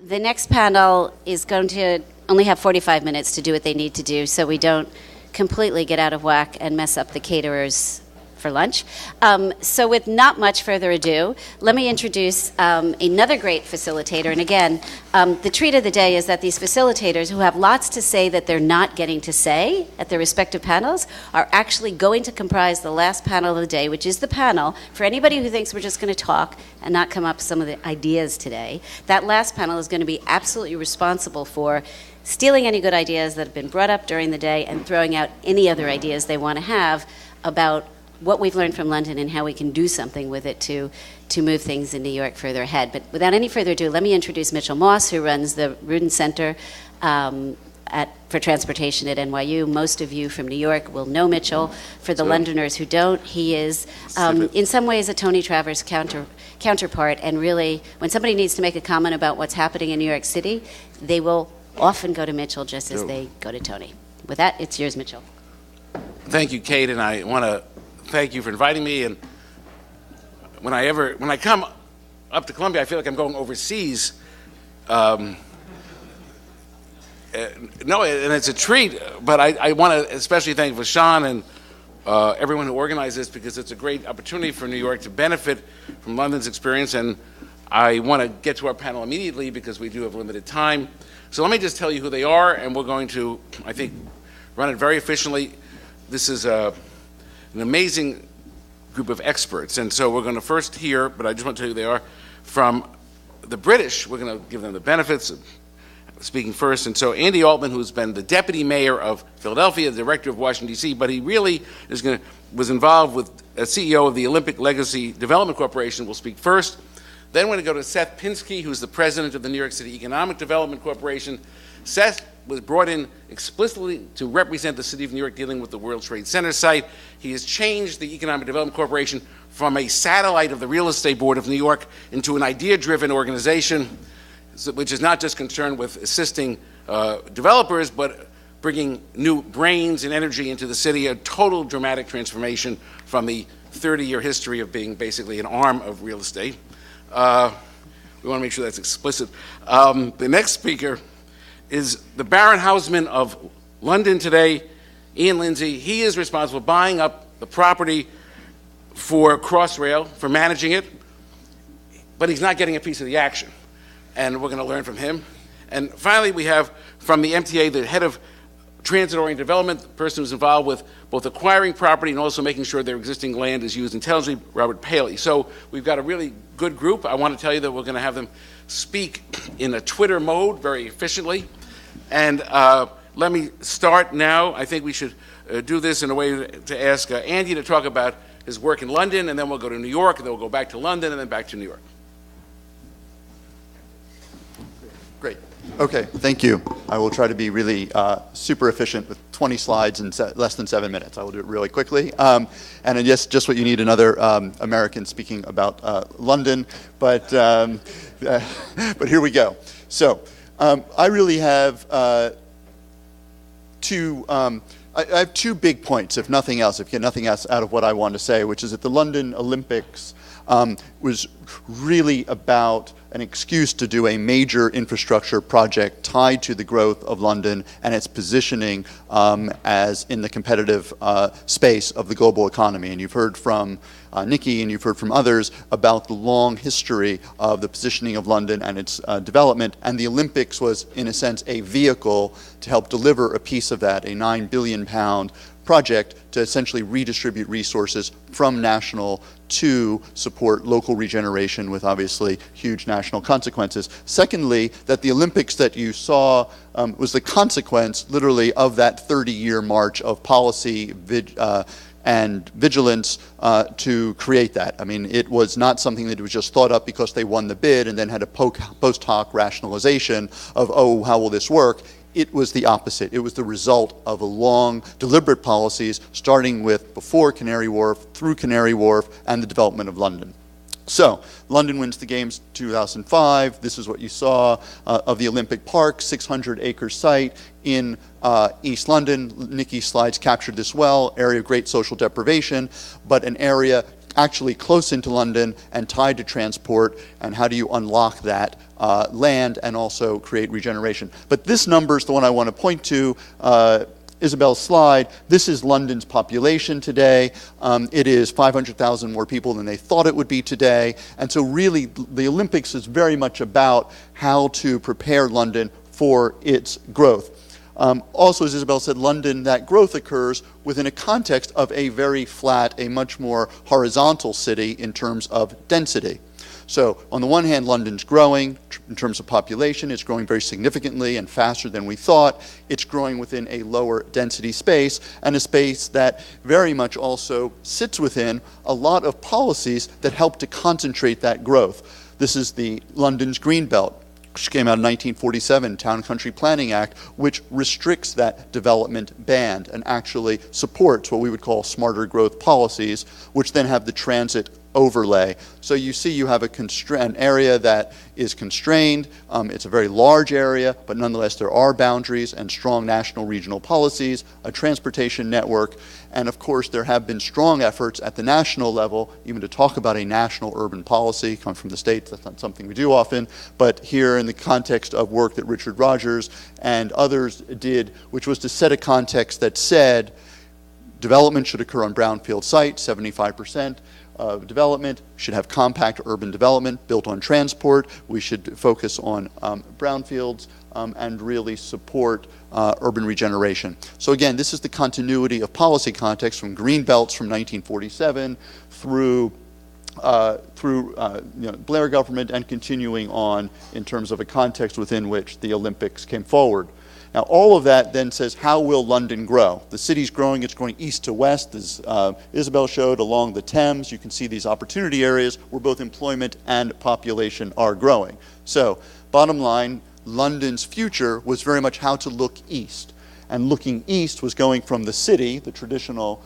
The next panel is going to only have 45 minutes to do what they need to do so we don't completely get out of whack and mess up the caterers for lunch. So with not much further ado, let me introduce another great facilitator. And again, the treat of the day is that these facilitators who have lots to say that they're not getting to say at their respective panels are actually going to comprise the last panel of the day, which is the panel for anybody who thinks we're just going to talk and not come up with some of the ideas today. That last panel is going to be absolutely responsible for stealing any good ideas that have been brought up during the day and throwing out any other ideas they want to have about what we've learned from London and how we can do something with it to move things in New York further ahead. But without any further ado, let me introduce Mitchell Moss, who runs the Rudin Center for Transportation at NYU. Most of you from New York will know Mitchell. For the Londoners who don't, he is in some ways a Tony Travers counterpart, and really, when somebody needs to make a comment about what's happening in New York City, they will often go to Mitchell just as they go to Tony. With that, it's yours, Mitchell. Thank you, Kate, and I want to thank you for inviting me. And when I come up to Columbia, I feel like I'm going overseas. No, and it's a treat. But I want to especially thank Vishaan and everyone who organized this, because it's a great opportunity for New York to benefit from London's experience. And I want to get to our panel immediately because we do have limited time. So let me just tell you who they are, and we're going to, I think, run it very efficiently. This is an amazing group of experts, and so we're going to first hear, but I just want to tell you who they are, from the British. We're going to give them the benefits of speaking first. And so Andy Altman, who's been the deputy mayor of Philadelphia, the director of Washington, D.C., but he really was involved with as CEO of the Olympic Legacy Development Corporation, will speak first. Then we're going to go to Seth Pinsky, who's the president of the New York City Economic Development Corporation. Seth was brought in explicitly to represent the city of New York dealing with the World Trade Center site. He has changed the Economic Development Corporation from a satellite of the Real Estate Board of New York into an idea-driven organization, which is not just concerned with assisting developers, but bringing new brains and energy into the city, a total dramatic transformation from the 30-year history of being basically an arm of real estate. We want to make sure that's explicit. The next speaker is the Baron Houseman of London today, Ian Lindsay. He is responsible for buying up the property for Crossrail, for managing it, but he's not getting a piece of the action, and we're going to learn from him. And finally, we have from the MTA, the head of transit-oriented development, the person who's involved with both acquiring property and also making sure their existing land is used intelligently, Robert Paley. So we've got a really good group. I want to tell you that we're going to have them speak in a Twitter mode very efficiently. And let me start now. I think we should do this in a way to ask Andy to talk about his work in London, and then we'll go to New York, and then we'll go back to London, and then back to New York. Great. Okay, thank you. I will try to be really super efficient with 20 slides in less than 7 minutes. I will do it really quickly. And yes, just what you need, another American speaking about London, but here we go. So I really have I have two big points, if nothing else, if you get nothing else out of what I want to say, which is that the London Olympics was really about an excuse to do a major infrastructure project tied to the growth of London and its positioning as in the competitive space of the global economy. And you've heard from Nicky and you've heard from others about the long history of the positioning of London and its development. And the Olympics was, in a sense, a vehicle to help deliver a piece of that, a £9 billion project to essentially redistribute resources from national to support local regeneration with obviously huge national consequences. Secondly, that the Olympics that you saw was the consequence literally of that 30-year march of policy and vigilance to create that. I mean, it was not something that was just thought up because they won the bid and then had a post hoc rationalization of, oh, how will this work? It was the opposite. It was the result of a long, deliberate policies, starting with before Canary Wharf, through Canary Wharf, and the development of London. So, London wins the Games 2005. This is what you saw of the Olympic Park, 600-acre site in East London. Nicky's slides captured this well, area of great social deprivation, but an area actually close into London and tied to transport, and how do you unlock that land and also create regeneration. But this number is the one I want to point to. Isabel's slide, this is London's population today. It is 500,000 more people than they thought it would be today. And so really, the Olympics is very much about how to prepare London for its growth. Also, as Isabel said, London, that growth occurs within a context of a very flat, a much more horizontal city in terms of density. So on the one hand, London's growing in terms of population. It's growing very significantly and faster than we thought. It's growing within a lower density space, and a space that very much also sits within a lot of policies that help to concentrate that growth. This is the London's Green Belt, which came out in 1947, Town and Country Planning Act, which restricts that development band and actually supports what we would call smarter growth policies, which then have the transit overlay. So you see you have an area that is constrained. It's a very large area, but nonetheless there are boundaries and strong national regional policies, a transportation network, and of course there have been strong efforts at the national level even to talk about a national urban policy. Come from the States, that's not something we do often, but here in the context of work that Richard Rogers and others did, which was to set a context that said development should occur on brownfield sites, 75%. Of development should have compact urban development built on transport. We should focus on brownfields and really support urban regeneration. So again, this is the continuity of policy context from green belts from 1947 through Blair government and continuing on in terms of a context within which the Olympics came forward. Now, all of that then says, how will London grow? The city's growing. It's going east to west, as Isabel showed, along the Thames. You can see these opportunity areas where both employment and population are growing. So, bottom line, London's future was very much how to look east. And looking east was going from the city, the traditional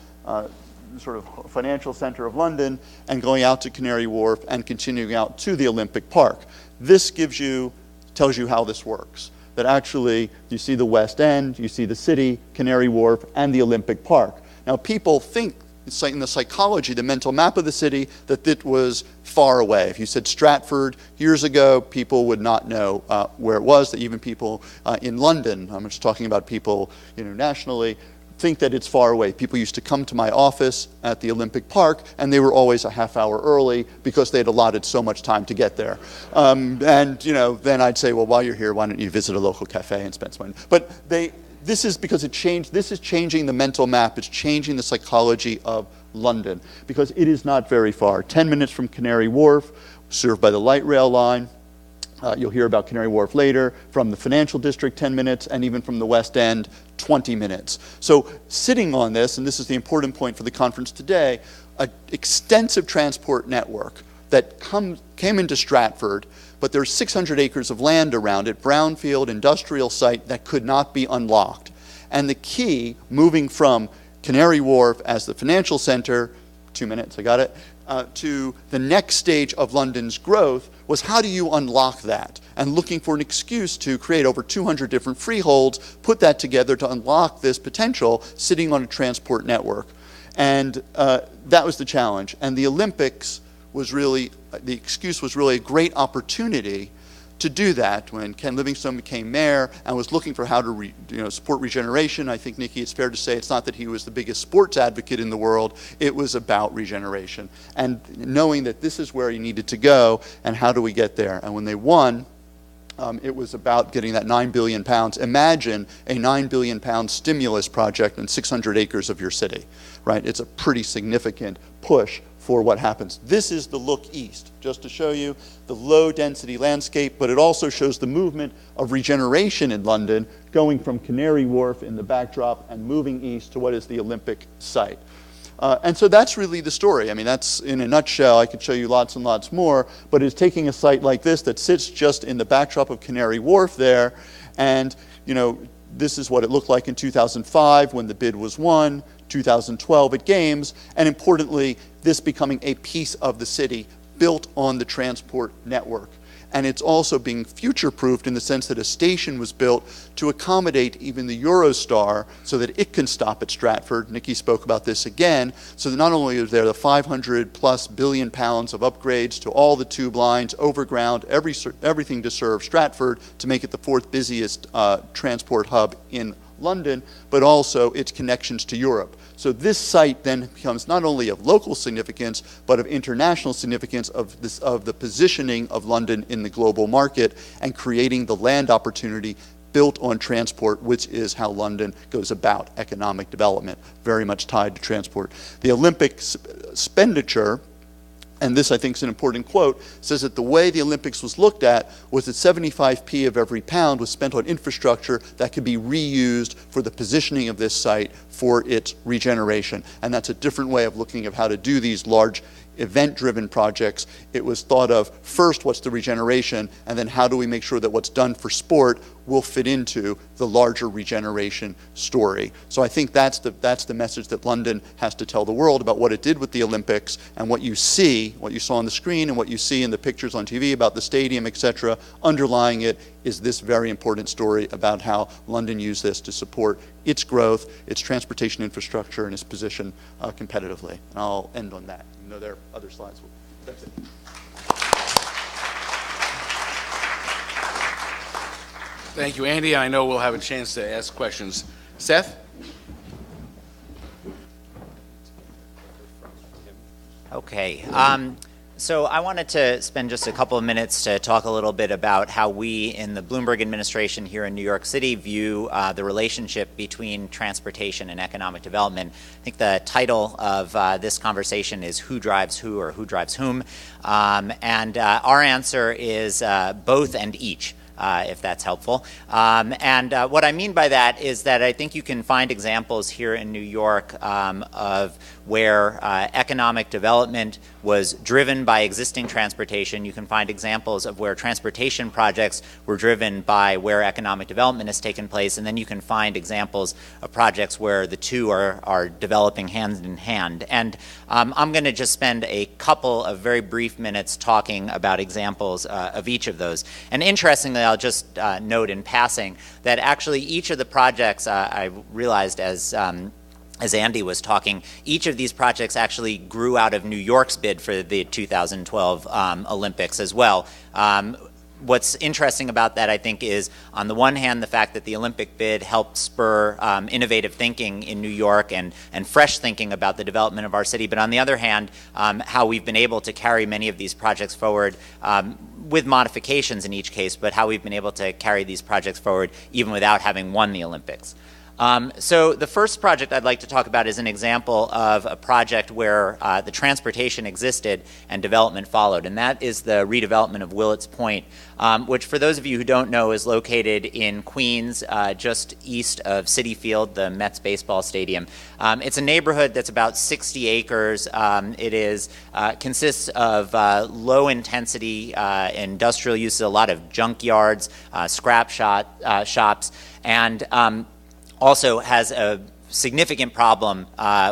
sort of financial center of London, and going out to Canary Wharf and continuing out to the Olympic Park. This tells you how this works. That actually, you see the West End, you see the city, Canary Wharf, and the Olympic Park. Now, people think, in the psychology, the mental map of the city, that it was far away. If you said Stratford years ago, people would not know where it was. That even people in London, I'm just talking about people nationally, think that it's far away. People used to come to my office at the Olympic Park, and they were always a half hour early because they'd allotted so much time to get there. Then I'd say, well, while you're here, why don't you visit a local cafe and spend some money? But this is because it changed. This is changing the mental map. It's changing the psychology of London because it is not very far. 10 minutes from Canary Wharf, served by the light rail line. You'll hear about Canary Wharf later. From the financial district, 10 minutes, and even from the West End, 20 minutes. So sitting on this, and this is the important point for the conference today, an extensive transport network that came into Stratford, but there's 600 acres of land around it, brownfield industrial site that could not be unlocked. And the key, moving from Canary Wharf as the financial center, 2 minutes, I got it, to the next stage of London's growth was how do you unlock that? And looking for an excuse to create over 200 different freeholds, put that together to unlock this potential sitting on a transport network. And that was the challenge. And the Olympics was really, the excuse was really a great opportunity to do that. When Ken Livingstone became mayor and was looking for how to support regeneration, I think, Nicky, it's fair to say it's not that he was the biggest sports advocate in the world, it was about regeneration. And knowing that this is where he needed to go, and how do we get there? And when they won, it was about getting that £9 billion. Imagine a £9 billion stimulus project in 600 acres of your city, right? It's a pretty significant push for what happens. This is the look east, just to show you the low density landscape, but it also shows the movement of regeneration in London, going from Canary Wharf in the backdrop and moving east to what is the Olympic site. And so that's really the story. I mean, that's in a nutshell. I could show you lots and lots more, but it's taking a site like this that sits just in the backdrop of Canary Wharf there, and this is what it looked like in 2005 when the bid was won, 2012 at Games, and importantly, this becoming a piece of the city built on the transport network. and it's also being future-proofed in the sense that a station was built to accommodate even the Eurostar so that it can stop at Stratford. Nicky spoke about this again, so that not only is there the 500+ billion pounds of upgrades to all the tube lines, overground, everything to serve Stratford to make it the fourth busiest transport hub in London, but also its connections to Europe. So this site then becomes not only of local significance, but of international significance of the positioning of London in the global market and creating the land opportunity built on transport, which is how London goes about economic development, very much tied to transport. The Olympic expenditure, and this I think is an important quote, says that the way the Olympics was looked at was that 75p of every pound was spent on infrastructure that could be reused for the positioning of this site for its regeneration. And that's a different way of looking at how to do these large event-driven projects. It was thought of first, what's the regeneration, and then how do we make sure that what's done for sport will fit into the larger regeneration story. So I think that's the message that London has to tell the world about what it did with the Olympics, and what you saw on the screen and what you see in the pictures on TV about the stadium, etc. Underlying it is this very important story about how London used this to support its growth, its transportation infrastructure, and its position competitively. And I'll end on that. Even though there are other slides. That's it. Thank you, Andy. I know we'll have a chance to ask questions. Seth? Okay. So I wanted to spend just a couple of minutes to talk a little bit about how we in the Bloomberg administration here in New York City view the relationship between transportation and economic development. I think the title of this conversation is Who Drives Who, or Who Drives Whom? And our answer is both and each. If that's helpful. And what I mean by that is that I think you can find examples here in New York of where economic development was driven by existing transportation. You can find examples of where transportation projects were driven by where economic development has taken place, and then you can find examples of projects where the two are developing hand in hand. And I'm going to just spend a couple of very brief minutes talking about examples of each of those. And interestingly, I'll just note in passing that actually each of the projects, I realized as Andy was talking, each of these projects actually grew out of New York's bid for the 2012 Olympics as well. What's interesting about that, I think, is on the one hand, the fact that the Olympic bid helped spur innovative thinking in New York and fresh thinking about the development of our city, but on the other hand, how we've been able to carry many of these projects forward with modifications in each case, but how we've been able to carry these projects forward even without having won the Olympics. So the first project I'd like to talk about is an example of a project where the transportation existed and development followed, and that is the redevelopment of Willets Point, which for those of you who don't know is located in Queens, just east of Citi Field, the Mets baseball stadium. It's a neighborhood that's about 60 acres. It consists of low-intensity industrial uses, a lot of junkyards, scrap shops, and also has a significant problem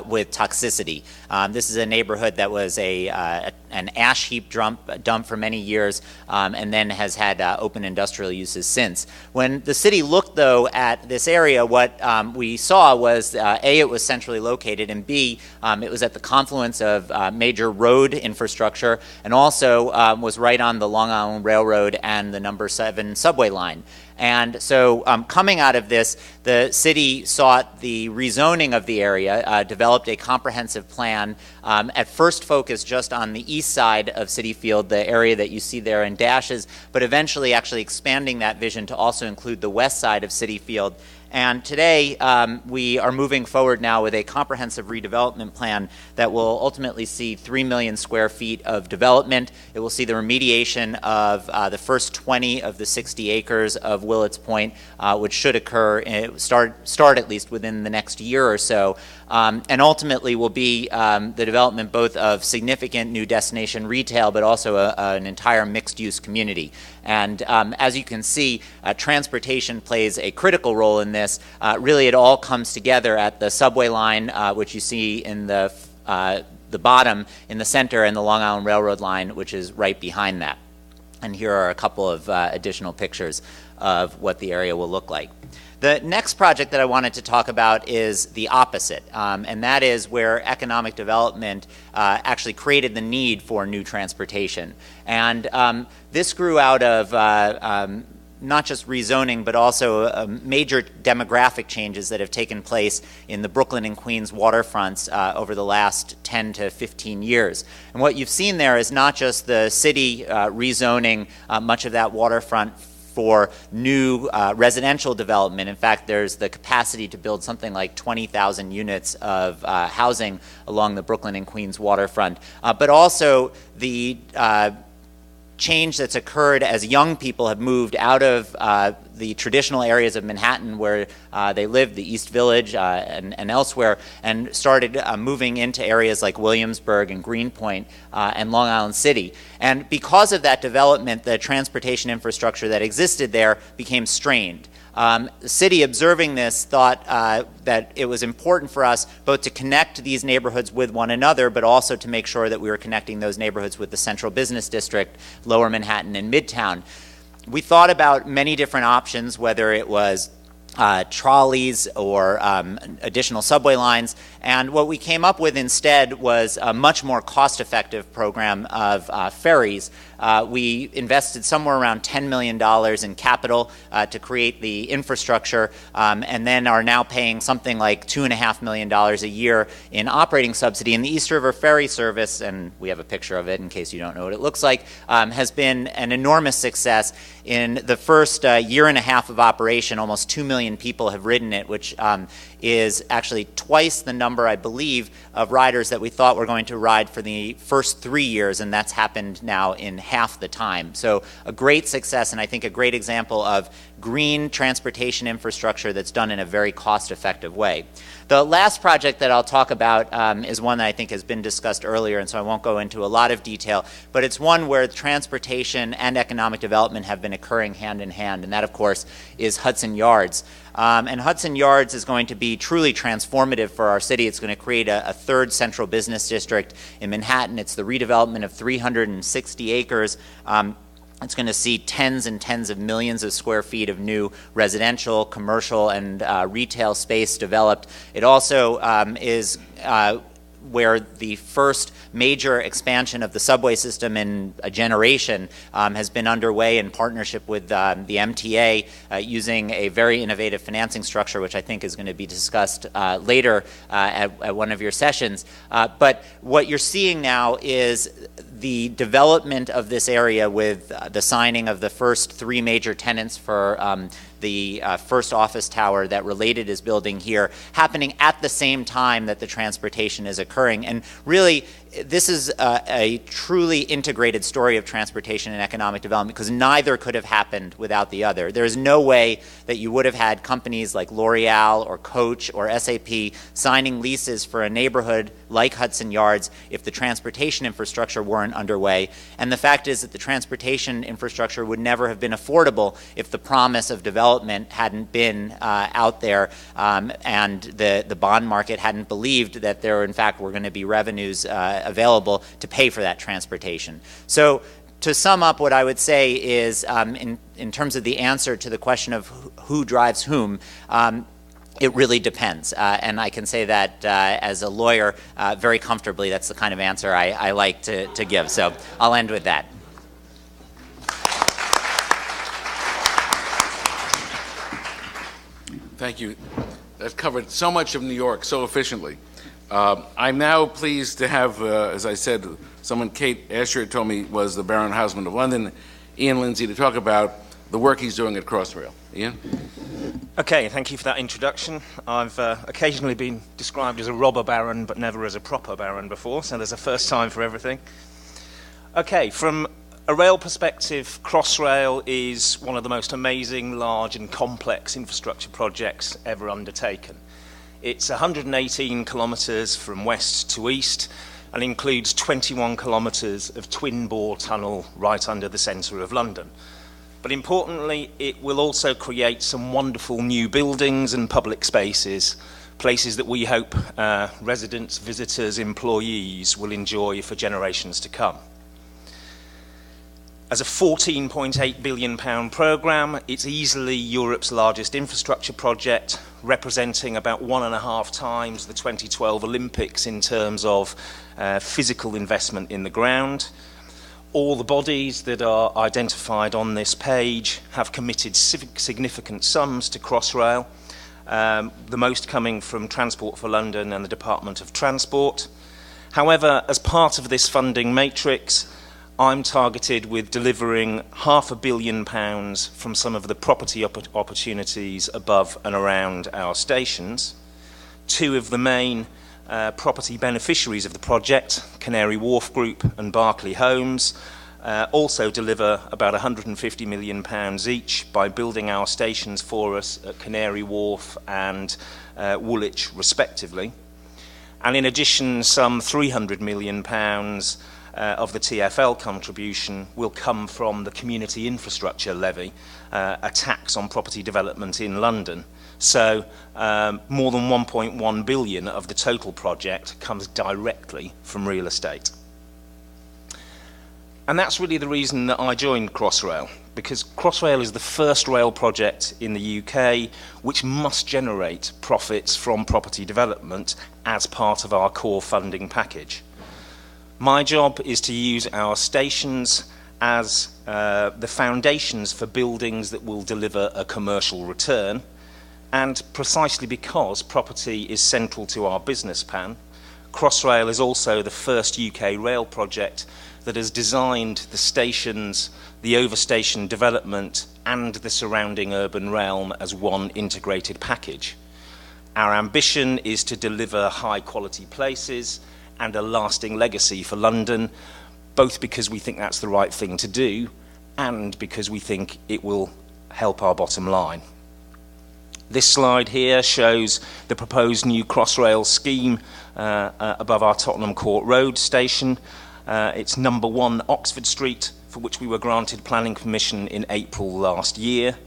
with toxicity. This is a neighborhood that was an ash heap dump for many years, and then has had open industrial uses since. When the city looked, though, at this area, what we saw was, A, it was centrally located, and B, it was at the confluence of major road infrastructure, and also was right on the Long Island Railroad and the number 7 subway line. And so coming out of this, the city sought the rezoning of the area, developed a comprehensive plan, at first focused just on the east side of Citi Field, the area that you see there in dashes, but eventually actually expanding that vision to also include the west side of Citi Field. And today, we are moving forward now with a comprehensive redevelopment plan that will ultimately see 3 million square feet of development. It will see the remediation of the first 20 of the 60 acres of Willets Point, which should occur, start at least within the next year or so. And ultimately will be the development both of significant new destination retail, but also an entire mixed-use community. And as you can see, transportation plays a critical role in this. Really, it all comes together at the subway line, which you see in the bottom in the center, and the Long Island Railroad line, which is right behind that. And here are a couple of additional pictures of what the area will look like. The next project that I wanted to talk about is the opposite, and that is where economic development actually created the need for new transportation. And this grew out of not just rezoning, but also major demographic changes that have taken place in the Brooklyn and Queens waterfronts over the last 10 to 15 years. And what you've seen there is not just the city rezoning much of that waterfront for new residential development. In fact, there's the capacity to build something like 20,000 units of housing along the Brooklyn and Queens waterfront, but also the change that's occurred as young people have moved out of the traditional areas of Manhattan where they lived, the East Village and elsewhere, and started moving into areas like Williamsburg and Greenpoint and Long Island City. And because of that development, the transportation infrastructure that existed there became strained. The city, observing this, thought that it was important for us both to connect these neighborhoods with one another, but also to make sure that we were connecting those neighborhoods with the Central Business District, Lower Manhattan, and Midtown. We thought about many different options, whether it was trolleys or additional subway lines, and what we came up with instead was a much more cost-effective program of ferries. We invested somewhere around $10 million in capital to create the infrastructure, and then are now paying something like $2.5 million a year in operating subsidy. And the East River Ferry Service, and we have a picture of it in case you don't know what it looks like, has been an enormous success. In the first year and a half of operation, almost 2 million people have ridden it, which is actually twice the number, I believe, of riders that we thought were going to ride for the first 3 years, and that's happened now in half the time. So a great success, and I think a great example of green transportation infrastructure that's done in a very cost-effective way. The last project that I'll talk about is one that I think has been discussed earlier, and so I won't go into a lot of detail, but it's one where transportation and economic development have been occurring hand in hand, and that, of course, is Hudson Yards. And Hudson Yards is going to be truly transformative for our city. It's going to create a third central business district in Manhattan. It's the redevelopment of 360 acres. It's going to see tens and tens of millions of square feet of new residential, commercial, and retail space developed. It also is where the first major expansion of the subway system in a generation has been underway in partnership with the MTA using a very innovative financing structure, which I think is going to be discussed later at one of your sessions. But what you're seeing now is the development of this area with the signing of the first 3 major tenants for the first office tower that Related is building here, happening at the same time that the transportation is occurring. And really, this is a truly integrated story of transportation and economic development because neither could have happened without the other. There is no way that you would have had companies like L'Oreal or Coach or SAP signing leases for a neighborhood like Hudson Yards if the transportation infrastructure weren't underway. And the fact is that the transportation infrastructure would never have been affordable if the promise of development hadn't been out there and the bond market hadn't believed that there in fact were going to be revenues available to pay for that transportation. So to sum up, what I would say is in terms of the answer to the question of who drives whom, it really depends. And I can say that as a lawyer very comfortably. That's the kind of answer I like to give. So I'll end with that. Thank you. That covered so much of New York so efficiently. I'm now pleased to have, as I said, someone Kate Ascher told me was the Baron Houseman of London, Ian Lindsay, to talk about the work he's doing at Crossrail. Ian? Okay, thank you for that introduction. I've occasionally been described as a robber baron, but never as a proper baron before, so there's a first time for everything. Okay, from a rail perspective, Crossrail is one of the most amazing, large and complex infrastructure projects ever undertaken. It's 118 kilometres from west to east and includes 21 kilometres of twin-bore tunnel right under the centre of London. But importantly, it will also create some wonderful new buildings and public spaces, places that we hope residents, visitors, employees will enjoy for generations to come. As a £14.8 billion programme, it's easily Europe's largest infrastructure project, representing about 1.5 times the 2012 Olympics in terms of physical investment in the ground. All the bodies that are identified on this page have committed significant sums to Crossrail, the most coming from Transport for London and the Department of Transport. However, as part of this funding matrix, I'm targeted with delivering £500 million from some of the property opportunities above and around our stations. Two of the main property beneficiaries of the project, Canary Wharf Group and Berkeley Homes, also deliver about £150 million each by building our stations for us at Canary Wharf and Woolwich respectively. And in addition, some £300 million of the TfL contribution will come from the Community Infrastructure Levy, a tax on property development in London. So more than 1.1 billion of the total project comes directly from real estate. And that's really the reason that I joined Crossrail, because Crossrail is the first rail project in the UK which must generate profits from property development as part of our core funding package. My job is to use our stations as the foundations for buildings that will deliver a commercial return, and precisely because property is central to our business plan, Crossrail is also the first UK rail project that has designed the stations, the overstation development, and the surrounding urban realm as one integrated package. Our ambition is to deliver high-quality places and a lasting legacy for London, both because we think that's the right thing to do and because we think it will help our bottom line. This slide here shows the proposed new Crossrail scheme above our Tottenham Court Road station. It's number 1 Oxford Street, for which we were granted planning permission in April last year.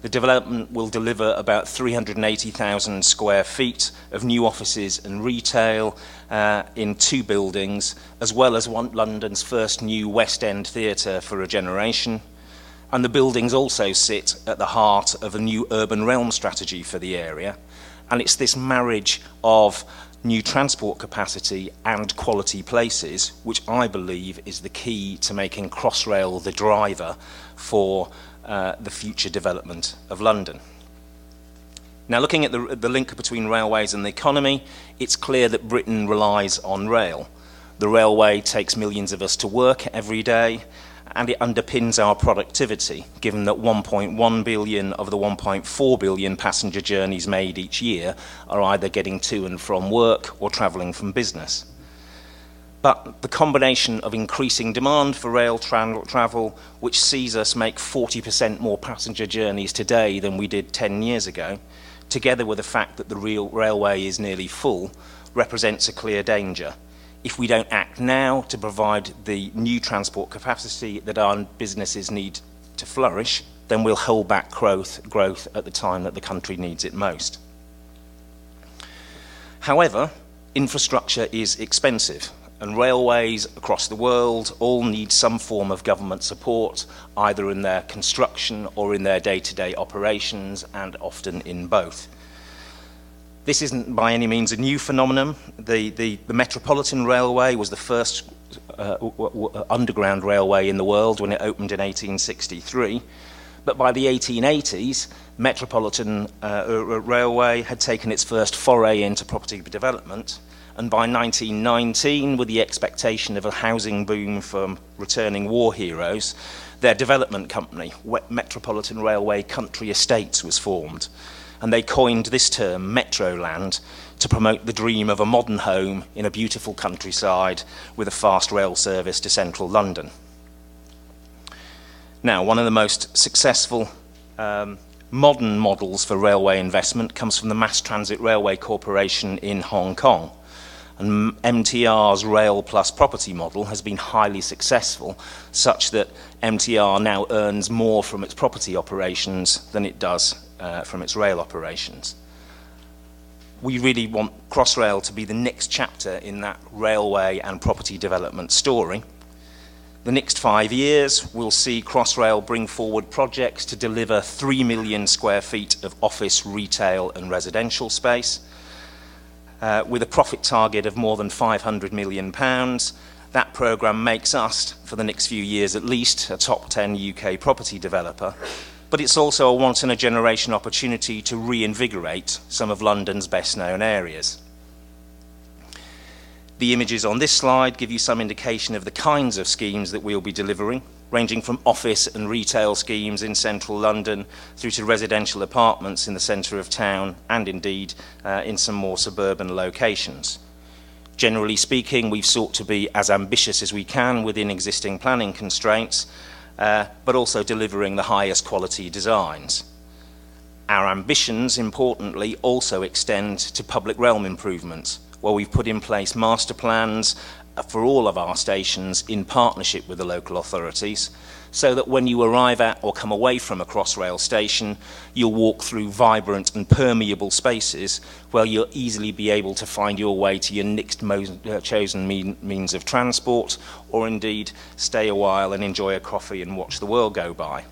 The development will deliver about 380,000 square feet of new offices and retail in 2 buildings, as well as London's first new West End theatre for a generation. And the buildings also sit at the heart of a new urban realm strategy for the area. And it's this marriage of new transport capacity and quality places which I believe is the key to making Crossrail the driver for the future development of London. Now, looking at the link between railways and the economy, it's clear that Britain relies on rail. The railway takes millions of us to work every day, and it underpins our productivity, given that 1.1 billion of the 1.4 billion passenger journeys made each year are either getting to and from work or travelling from business. But the combination of increasing demand for rail travel, which sees us make 40% more passenger journeys today than we did 10 years ago, together with the fact that the railway is nearly full, represents a clear danger. If we don't act now to provide the new transport capacity that our businesses need to flourish, then we'll hold back growth at the time that the country needs it most. However, infrastructure is expensive, and railways across the world all need some form of government support, either in their construction or in their day-to-day operations, and often in both. This isn't by any means a new phenomenon. The Metropolitan Railway was the first underground railway in the world when it opened in 1863. But by the 1880s, Metropolitan Railway had taken its first foray into property development. And by 1919, with the expectation of a housing boom from returning war heroes, their development company, Metropolitan Railway Country Estates, was formed. And they coined this term, METROLAND, to promote the dream of a modern home in a beautiful countryside with a fast rail service to central London. Now, one of the most successful modern models for railway investment comes from the Mass Transit Railway Corporation in Hong Kong. And MTR's Rail Plus Property model has been highly successful, such that MTR now earns more from its property operations than it does from its rail operations. We really want Crossrail to be the next chapter in that railway and property development story. The next 5 years will see Crossrail bring forward projects to deliver 3 million square feet of office, retail and residential space. With a profit target of more than £500 million, that programme makes us, for the next few years at least, a top 10 UK property developer. But it's also a once-in-a-generation opportunity to reinvigorate some of London's best-known areas. The images on this slide give you some indication of the kinds of schemes that we'll be delivering, ranging from office and retail schemes in central London through to residential apartments in the centre of town and indeed in some more suburban locations. Generally speaking, we've sought to be as ambitious as we can within existing planning constraints, but also delivering the highest quality designs. Our ambitions, importantly, also extend to public realm improvements, where we've put in place master plans for all of our stations in partnership with the local authorities, so that when you arrive at or come away from a Crossrail station, you'll walk through vibrant and permeable spaces where you'll easily be able to find your way to your next chosen means of transport, or indeed stay a while and enjoy a coffee and watch the world go by.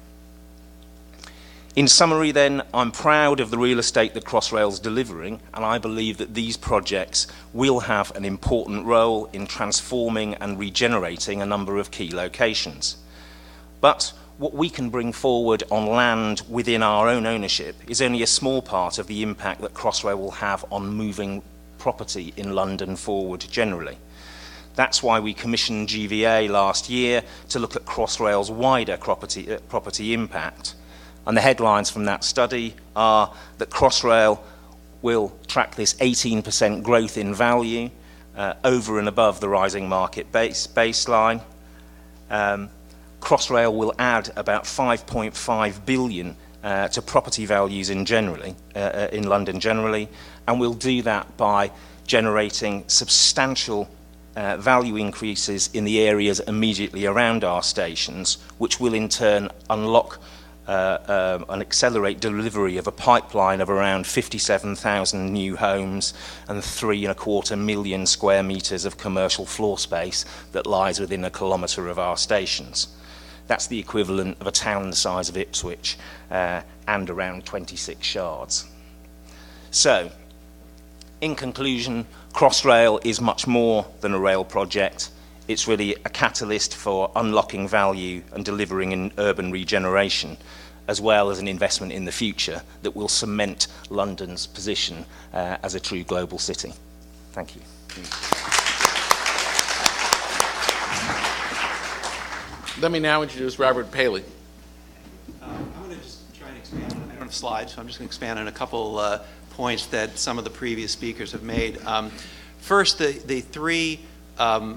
In summary then, I'm proud of the real estate that Crossrail's delivering, and I believe that these projects will have an important role in transforming and regenerating a number of key locations. But what we can bring forward on land within our own ownership is only a small part of the impact that Crossrail will have on moving property in London forward generally. That's why we commissioned GVA last year to look at Crossrail's wider property impact. And the headlines from that study are that Crossrail will track this 18% growth in value over and above the rising market baseline. Crossrail will add about 5.5 billion to property values in London generally, and we'll do that by generating substantial value increases in the areas immediately around our stations, which will in turn unlock and accelerate delivery of a pipeline of around 57,000 new homes and 3.25 million square metres of commercial floor space that lies within a kilometre of our stations. That's the equivalent of a town the size of Ipswich and around 26 shards. So, in conclusion, Crossrail is much more than a rail project. It's really a catalyst for unlocking value and delivering in urban regeneration, as well as an investment in the future that will cement London's position as a true global city. Thank you. Let me now introduce Robert Paley. I'm going to just try and expand on, I don't have slides, so I'm just going to expand on a couple points that some of the previous speakers have made. First, the three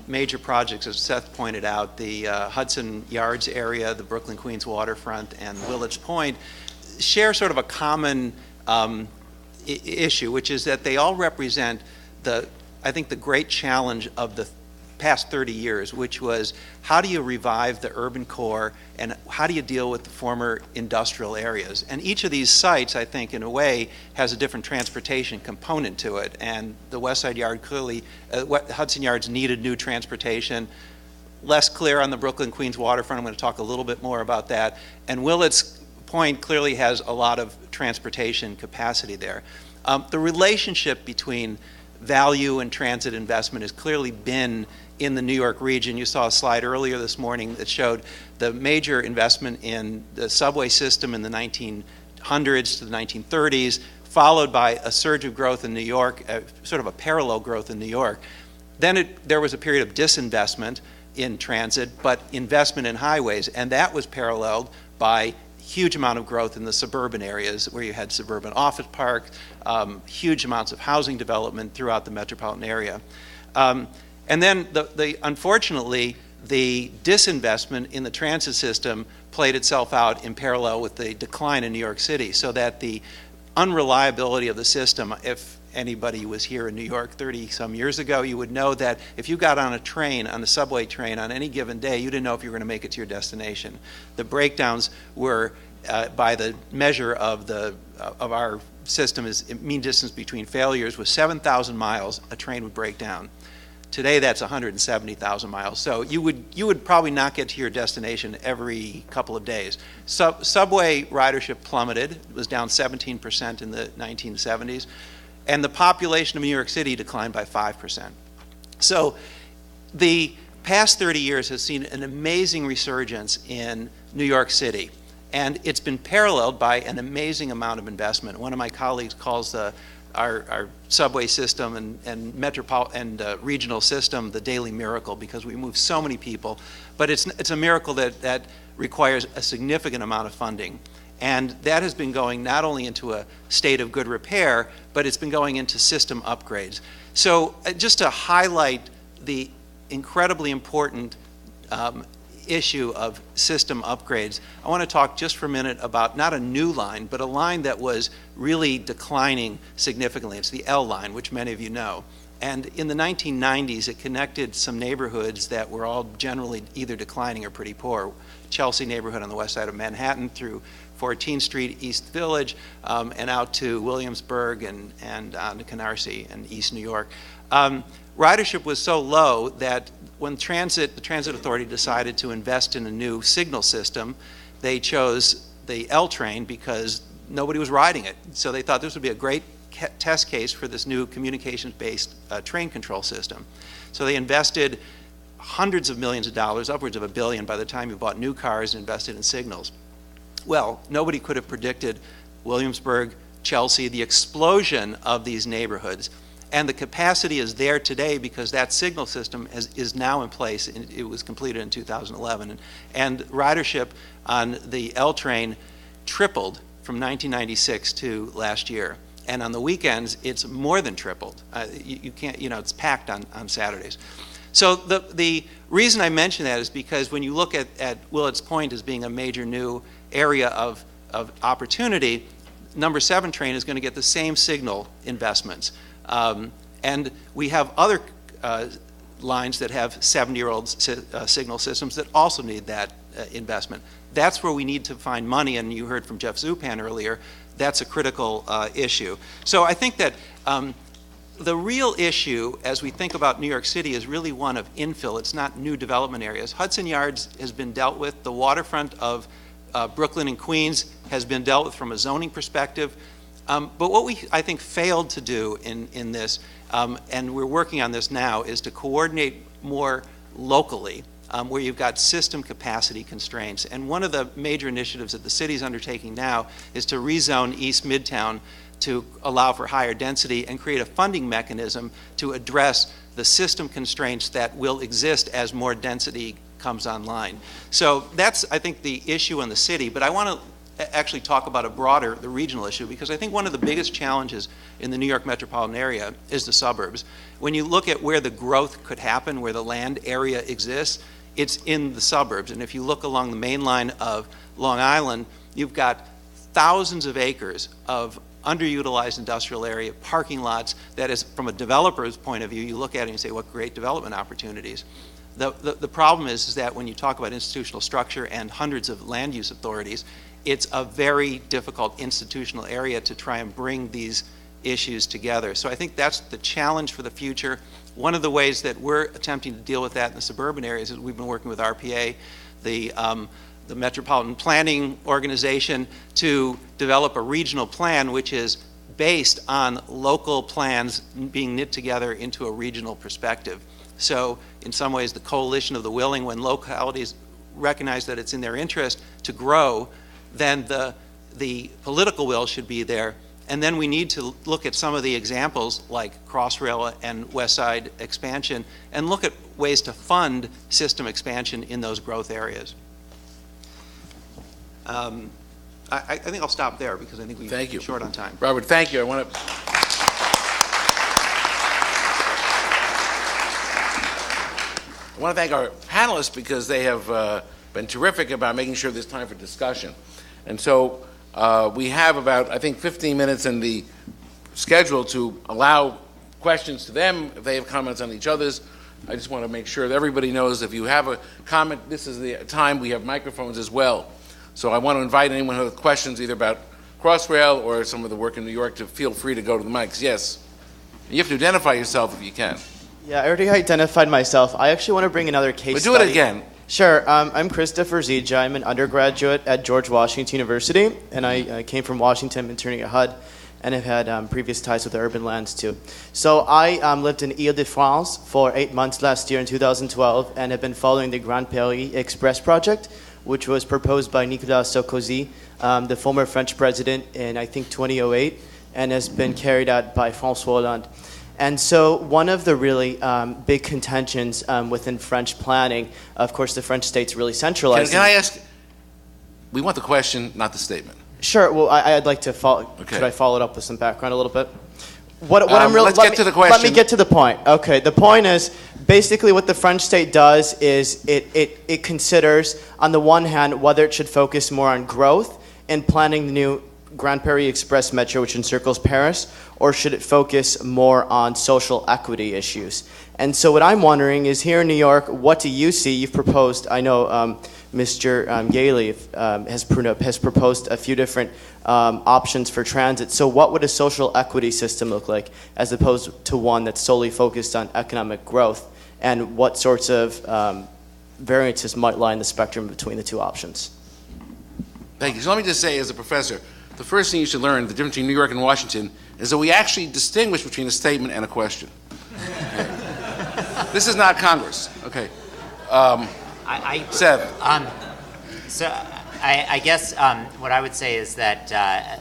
major projects, as Seth pointed out, the Hudson Yards area, the Brooklyn Queens waterfront, and Willets Point, share sort of a common issue, which is that they all represent I think the great challenge of the past 30 years, which was how do you revive the urban core and how do you deal with the former industrial areas? And each of these sites, I think, in a way, has a different transportation component to it. And the West Side Yard clearly, Hudson Yards needed new transportation. Less clear on the Brooklyn Queens waterfront. I'm going to talk a little bit more about that. And Willets Point clearly has a lot of transportation capacity there. The relationship between value and transit investment has clearly been in the New York region. You saw a slide earlier this morning that showed the major investment in the subway system in the 1900s to the 1930s, followed by a surge of growth in New York, sort of a parallel growth in New York. Then there was a period of disinvestment in transit, but investment in highways, and that was paralleled by huge amount of growth in the suburban areas where you had suburban office parks, huge amounts of housing development throughout the metropolitan area. And then, unfortunately, the disinvestment in the transit system played itself out in parallel with the decline in New York City, so that the unreliability of the system, if anybody was here in New York 30-some years ago, you would know that if you got on a train, on a subway train, on any given day, you didn't know if you were going to make it to your destination. The breakdowns were, by the measure of our system, is mean distance between failures was 7,000 miles, a train would break down. Today, that's 170,000 miles. So you would probably not get to your destination every couple of days. Subway ridership plummeted. It was down 17% in the 1970s. And the population of New York City declined by 5%. So the past 30 years has seen an amazing resurgence in New York City. And it's been paralleled by an amazing amount of investment. One of my colleagues calls our subway system and metropolitan and regional system the daily miracle, because we move so many people. But it's a miracle that requires a significant amount of funding. And that has been going not only into a state of good repair, but it's been going into system upgrades. So just to highlight the incredibly important issue of system upgrades, I want to talk just for a minute about not a new line, but a line that was really declining significantly. It's the L line, which many of you know. And in the 1990s, it connected some neighborhoods that were all generally either declining or pretty poor. Chelsea neighborhood on the west side of Manhattan through 14th Street, East Village, and out to Williamsburg and on to Canary and East New York. Ridership was so low that when the Transit Authority decided to invest in a new signal system, they chose the L train because nobody was riding it. So they thought this would be a great test case for this new communications-based train control system. So they invested hundreds of millions of dollars, upwards of $1 billion by the time you bought new cars and invested in signals. Well, nobody could have predicted Williamsburg, Chelsea, the explosion of these neighborhoods. And the capacity is there today because that signal system is now in place. It was completed in 2011. And ridership on the L train tripled from 1996 to last year. And on the weekends, it's more than tripled. You can't, it's packed on Saturdays. So the reason I mention that is because when you look at Willett's Point as being a major new area of opportunity, number 7 train is going to get the same signal investments. And we have other lines that have 70-year-old signal systems that also need that investment. That's where we need to find money, and you heard from Jeff Zupan earlier, that's a critical issue. So I think that the real issue as we think about New York City is really one of infill. It's not new development areas. Hudson Yards has been dealt with. The waterfront of Brooklyn and Queens has been dealt with from a zoning perspective. But what we, I think, failed to do in this, and we're working on this now, is to coordinate more locally, where you've got system capacity constraints. And one of the major initiatives that the city's undertaking now is to rezone East Midtown to allow for higher density and create a funding mechanism to address the system constraints that will exist as more density comes online. So that's, I think, the issue in the city. But I want to actually talk about the regional issue, because I think one of the biggest challenges in the New York metropolitan area is the suburbs. When you look at where the growth could happen, where the land area exists, it's in the suburbs. And if you look along the main line of Long Island, you've got thousands of acres of underutilized industrial area, parking lots, that is, from a developer's point of view, you look at it and you say, what great development opportunities. The problem is that when you talk about institutional structure and hundreds of land use authorities, it's a very difficult institutional area to try and bring these issues together. So I think that's the challenge for the future. One of the ways that we're attempting to deal with that in the suburban areas is we've been working with RPA, the Metropolitan Planning Organization, to develop a regional plan which is based on local plans being knit together into a regional perspective. So in some ways, the coalition of the willing, when localities recognize that it's in their interest to grow, then the political will should be there. And then we need to look at some of the examples like Crossrail and West Side expansion and look at ways to fund system expansion in those growth areas. I think I'll stop there because I think we're short on time. Robert, thank you. I want to thank our panelists because they have been terrific about making sure there's time for discussion. And so we have about, I think, 15 minutes in the schedule to allow questions to them if they have comments on each other's. I just want to make sure that everybody knows if you have a comment, this is the time. We have microphones as well. So I want to invite anyone who has questions either about Crossrail or some of the work in New York to feel free to go to the mics. Yes. You have to identify yourself if you can. Yeah, I already identified myself. I actually want to bring another case But study. do it again. Sure. I'm Christopher Zija. I'm an undergraduate at George Washington University, and I came from Washington, interning at HUD, and have had previous ties with the urban lands too. So I lived in Ile-de-France for 8 months last year in 2012, and have been following the Grand Paris Express project, which was proposed by Nicolas Sarkozy, the former French president, in I think 2008, and has been carried out by François Hollande. And so one of the really big contentions within French planning, of course, the French state's really centralized. Can I ask? We want the question, not the statement. Sure. Well, I'd like to follow. Okay. Could I follow it up with some background a little bit? What I'm really. Let's get to the question. Let me get to the point. Okay. The point is basically what the French state does is it considers on the one hand whether it should focus more on growth in planning the new Grand Paris Express Metro, which encircles Paris, or should it focus more on social equity issues? And so what I'm wondering is, here in New York, what do you see? You've proposed, I know Mr. Galey has proposed a few different options for transit. So what would a social equity system look like, as opposed to one that's solely focused on economic growth? And what sorts of variances might lie in the spectrum between the two options? Thank you. So let me just say, as a professor, the first thing you should learn, the difference between New York and Washington, is that we actually distinguish between a statement and a question. Okay. This is not Congress. Okay. Seth. So I guess what I would say is that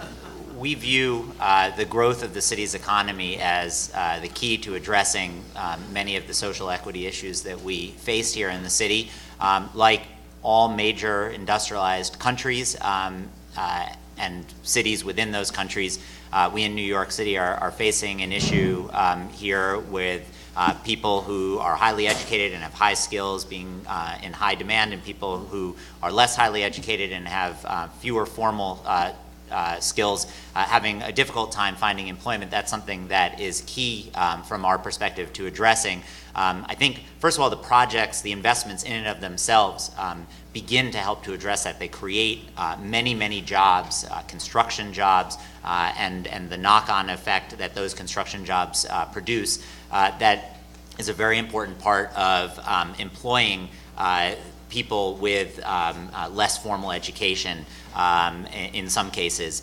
we view the growth of the city's economy as the key to addressing many of the social equity issues that we face here in the city. Like all major industrialized countries, and cities within those countries, we in New York City are facing an issue here with people who are highly educated and have high skills being in high demand, and people who are less highly educated and have fewer formal skills having a difficult time finding employment. That's something that is key from our perspective to addressing. I think, first of all, the projects, the investments in and of themselves begin to help to address that. They create many, many jobs, construction jobs, and the knock-on effect that those construction jobs produce. That is a very important part of employing people with less formal education in some cases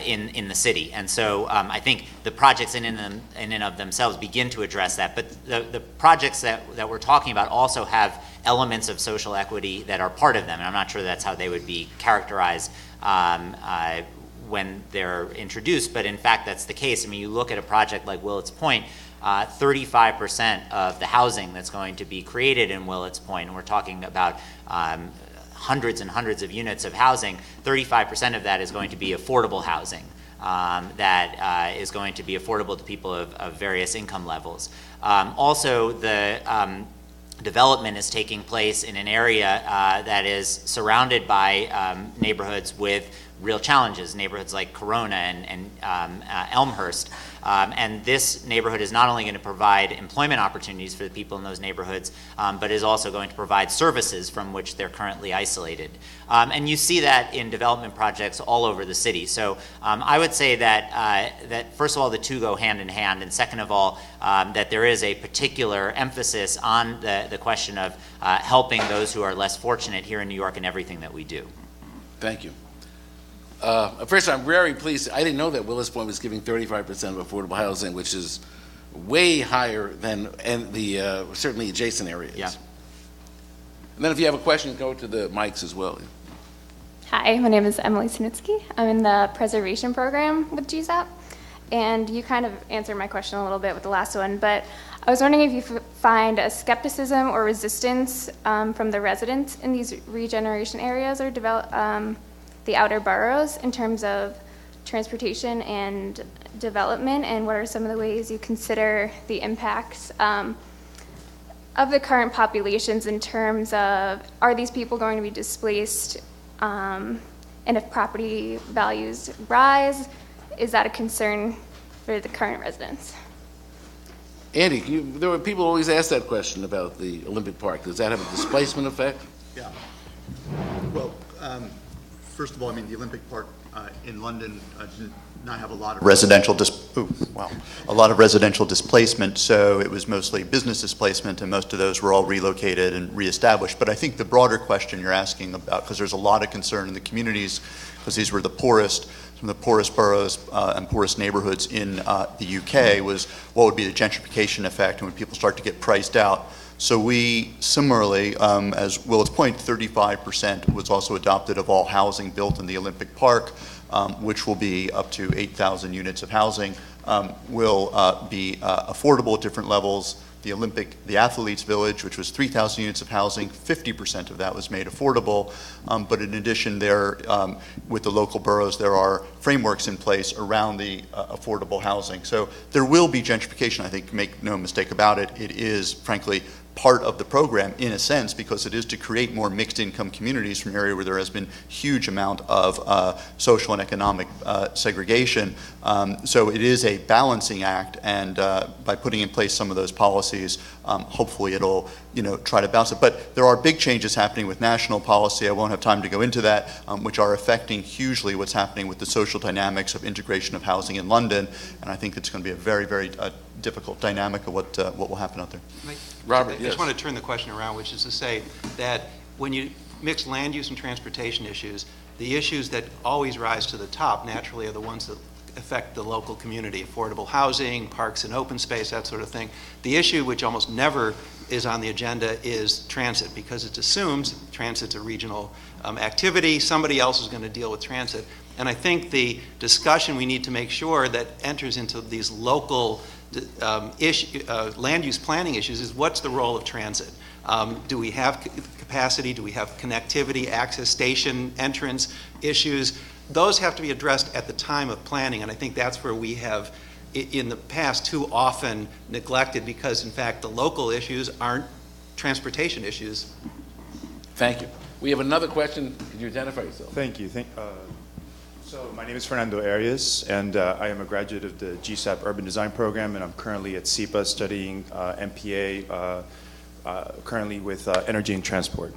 in the city. And so I think the projects in and of themselves begin to address that. But the projects that we're talking about also have elements of social equity that are part of them. And I'm not sure that's how they would be characterized when they're introduced. But in fact, that's the case. I mean, you look at a project like Willets Point, 35% of the housing that's going to be created in Willets Point, and we're talking about hundreds and hundreds of units of housing, 35% of that is going to be affordable housing that is going to be affordable to people of various income levels. Also, the development is taking place in an area that is surrounded by neighborhoods with real challenges, neighborhoods like Corona and Elmhurst. And this neighborhood is not only going to provide employment opportunities for the people in those neighborhoods, but is also going to provide services from which they're currently isolated. And you see that in development projects all over the city. So I would say that first of all, the two go hand in hand, and second of all, that there is a particular emphasis on the question of helping those who are less fortunate here in New York in everything that we do. Thank you. First, I'm very pleased. I didn't know that Willets Point was giving 35% of affordable housing, which is way higher than the certainly adjacent areas. Yeah. And then if you have a question, go to the mics as well. Hi, my name is Emily Sinitsky. I'm in the preservation program with GSAPP, and you kind of answered my question a little bit with the last one, but I was wondering if you find a skepticism or resistance from the residents in these regeneration areas or the outer boroughs in terms of transportation and development, and what are some of the ways you consider the impacts of the current populations in terms of, are these people going to be displaced, and if property values rise, is that a concern for the current residents? Andy, there were people always ask that question about the Olympic Park. Does that have a displacement effect? Yeah. Well, first of all, I mean, the Olympic Park in London not have a lot of residential a lot of residential displacement, so it was mostly business displacement, and most of those were all relocated and reestablished. But I think the broader question you're asking about, because there's a lot of concern in the communities, because these were the poorest, some of the poorest boroughs and poorest neighborhoods in the UK, was what would be the gentrification effect and when people start to get priced out. So we similarly, as Willis point, 35% was also adopted of all housing built in the Olympic Park, which will be up to 8,000 units of housing, will be affordable at different levels. The Athletes Village, which was 3,000 units of housing, 50% of that was made affordable. But in addition, there, with the local boroughs, there are frameworks in place around the affordable housing. So there will be gentrification, I think, make no mistake about it. It is, frankly, part of the program in a sense, because it is to create more mixed income communities from an area where there has been huge amount of social and economic segregation. So it is a balancing act, and by putting in place some of those policies, hopefully it'll try to balance it. But there are big changes happening with national policy. I won't have time to go into that, which are affecting hugely what's happening with the social dynamics of integration of housing in London, and I think it's going to be a very, very difficult dynamic of what will happen out there. Robert, I just want to turn the question around, which is to say that when you mix land use and transportation issues, the issues that always rise to the top naturally are the ones that affect the local community: affordable housing, parks and open space, that sort of thing. The issue which almost never is on the agenda is transit, because it assumes transit's a regional activity. Somebody else is going to deal with transit. And I think the discussion we need to make sure that enters into these local land use planning issues is, what's the role of transit? Do we have capacity? Do we have connectivity, access, station, entrance issues? Those have to be addressed at the time of planning, and I think that's where we have, in the past, too often neglected, because in fact the local issues aren't transportation issues. Thank you. We have another question. Could you identify yourself? Thank you. So my name is Fernando Arias, and I am a graduate of the GSAPP Urban Design Program, and I'm currently at SEPA studying MPA, currently with Energy and Transport.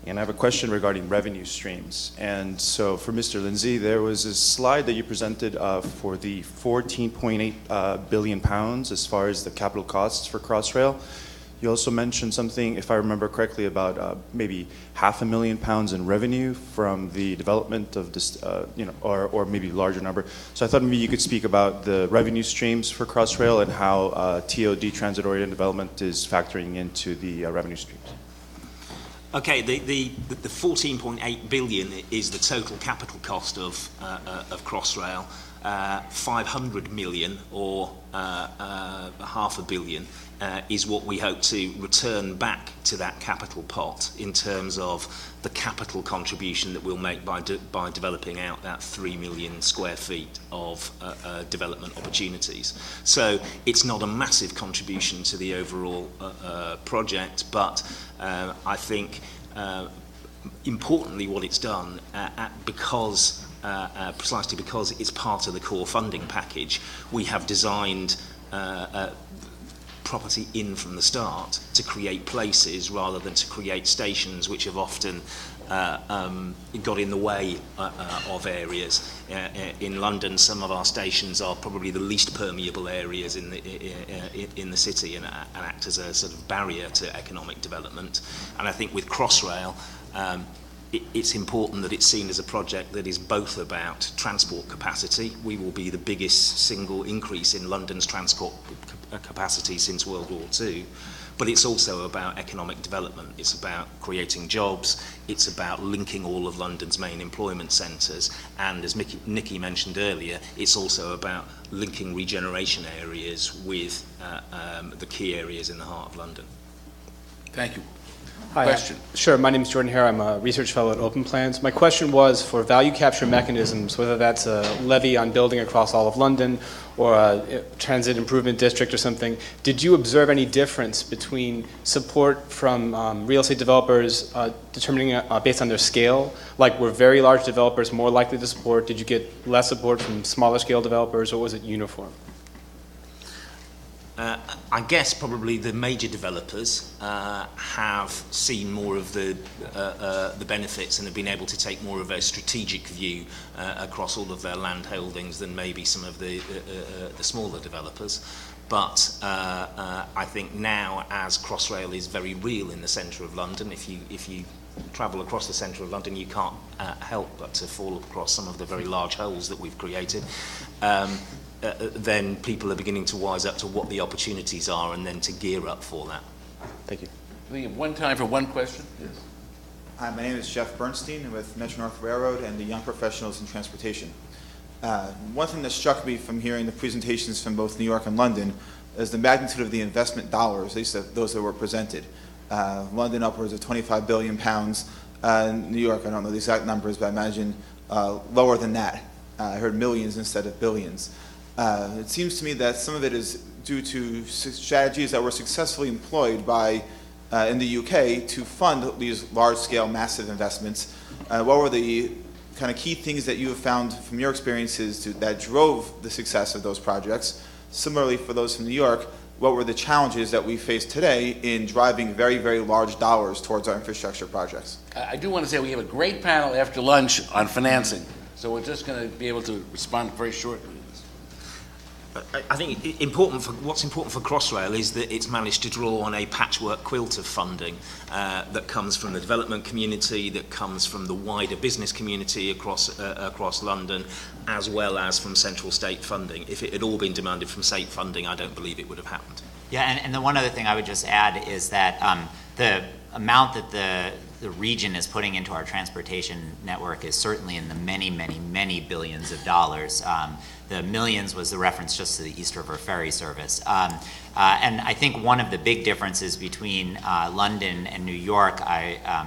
And I have a question regarding revenue streams. And so for Mr. Lindsay, there was a slide that you presented for the 14.8 billion pounds as far as the capital costs for Crossrail. You also mentioned something, if I remember correctly, about maybe £500,000 in revenue from the development of this, or maybe larger number. So I thought maybe you could speak about the revenue streams for Crossrail and how TOD, transit-oriented development, is factoring into the revenue streams. Okay, the 14.8 billion is the total capital cost of Crossrail. 500 million, or £500 million, is what we hope to return back to that capital pot in terms of the capital contribution that we'll make by developing out that 3 million square feet of development opportunities. So it's not a massive contribution to the overall project, but I think importantly what it's done, precisely because it's part of the core funding package, we have designed property in from the start to create places rather than to create stations which have often got in the way of areas. In London, some of our stations are probably the least permeable areas in the city and act as a sort of barrier to economic development. And I think with Crossrail, it's important that it's seen as a project that is both about transport capacity. We will be the biggest single increase in London's transport capacity since World War II, but it's also about economic development. It's about creating jobs. It's about linking all of London's main employment centres, and as Nicky mentioned earlier, it's also about linking regeneration areas with the key areas in the heart of London. Thank you. Hi. Question. Sure. My name is Jordan Hare. I'm a research fellow at Open Plans. My question was for value capture mechanisms, whether that's a levy on building across all of London or a transit improvement district or something. Did you observe any difference between support from real estate developers determining based on their scale? Like, were very large developers more likely to support? Did you get less support from smaller scale developers, or was it uniform? I guess probably the major developers have seen more of the benefits and have been able to take more of a strategic view across all of their land holdings than maybe some of the smaller developers. But I think now, as Crossrail is very real in the centre of London, if you travel across the centre of London, you can't help but to fall across some of the very large holes that we've created. Then people are beginning to wise up to what the opportunities are and then to gear up for that. Thank you. We have one time for one question. Yes. Hi, my name is Jeff Bernstein with Metro North Railroad and the Young Professionals in Transportation. One thing that struck me from hearing the presentations from both New York and London is the magnitude of the investment dollars, at least those that were presented. London upwards of 25 billion pounds. New York, I don't know the exact numbers, but I imagine lower than that. I heard millions instead of billions. It seems to me that some of it is due to strategies that were successfully employed by in the UK to fund these large-scale, massive investments. What were the kind of key things that you have found from your experiences that drove the success of those projects? Similarly, for those from New York, what were the challenges that we face today in driving very, very large dollars towards our infrastructure projects? I do want to say we have a great panel after lunch on financing, so we're just going to be able to respond very shortly. I think what's important for Crossrail is that it's managed to draw on a patchwork quilt of funding that comes from the development community, that comes from the wider business community across London, as well as from central state funding. If it had all been demanded from state funding, I don't believe it would have happened. Yeah, and the one other thing I would just add is that the amount that the region is putting into our transportation network is certainly in the many, many, many billions of dollars. The millions was the reference just to the East River Ferry service. And I think one of the big differences between London and New York,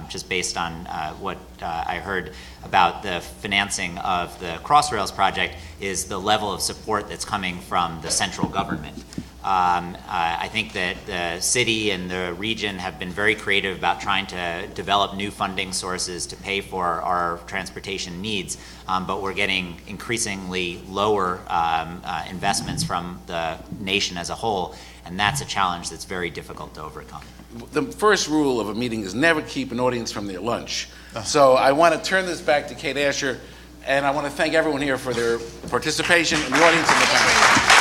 just based on what I heard about the financing of the Crossrails project, is the level of support that's coming from the central government. I think that the city and the region have been very creative about trying to develop new funding sources to pay for our transportation needs, but we're getting increasingly lower investments from the nation as a whole, and that's a challenge that's very difficult to overcome. The first rule of a meeting is never keep an audience from their lunch. So I want to turn this back to Kate Ascher, and I want to thank everyone here for their participation and the audience in the panel.